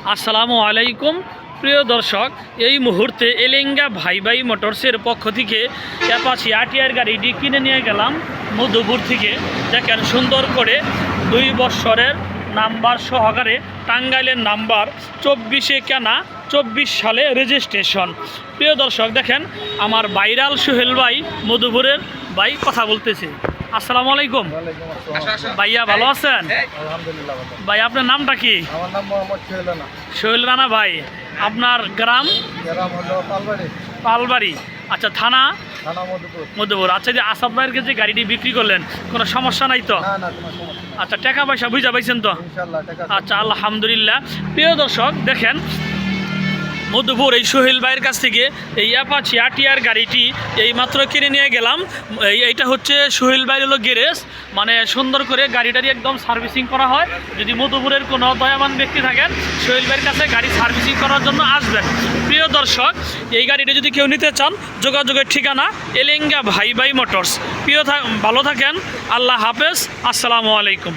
আসসালামু আলাইকুম প্রিয় দর্শক, এই মুহূর্তে এলেঙ্গা ভাই ভাই মোটরসের পক্ষ থেকে অ্যাপাচি আটিয়ার গাড়িটি কিনে নিয়ে গেলাম মধুপুর থেকে। দেখেন সুন্দর করে 2 বছরের নাম্বার সহকারে, টাঙ্গাইলের নাম্বার, 24-এ কেনা, 24 সালে রেজিস্ট্রেশন। প্রিয় দর্শক দেখেন আমার ভাইরাল সোহেল ভাই মধুপুরের ভাই কথা বলতেছে। আসসালামু আলাইকুম ভাইয়া, ভালো আছেন? ভাই আপনার নামটা কি? আমার নাম মোহাম্মদ সোহেল রানা। সোহেল রানা ভাই, আপনার গ্রাম? গ্রাম হলো পালবাড়ি। পালবাড়ি, আচ্ছা। থানা? থানা মধুপুর। মধুপুর। আচ্ছা, যে আসাদ ভাইয়ের কাছে গাড়িটি বিক্রি করলেন, কোনো সমস্যা নাই তো? না না, কোনো সমস্যা নেই। আচ্ছা, টাকা পয়সা বুঝা পাইছেন তো? ইনশাআল্লাহ টাকা। আচ্ছা, আলহামদুলিল্লাহ। প্রিয় দর্শক দেখেন মধুপুর এই সোহেল ভাইয়ের কাছ থেকে এই অ্যাপাচি আটিয়ার গাড়িটি এই মাত্র কিনে নিয়ে গেলাম। এইটা হচ্ছে সোহেল ভাইয়ের হলো গ্যারেজ, মানে সুন্দর করে গাড়িটারি একদম সার্ভিসিং করা হয়। যদি মধুপুরের কোনো দয়াবান ব্যক্তি থাকেন, সোহেল ভাইয়ের কাছে গাড়ি সার্ভিসিং করার জন্য আসবেন। প্রিয় দর্শক, এই গাড়িটা যদি কেউ নিতে চান, যোগাযোগের ঠিকানা এলেঙ্গা ভাই ভাই মোটরস। ভালো থাকেন, আল্লাহ হাফেজ, আসসালামু আলাইকুম।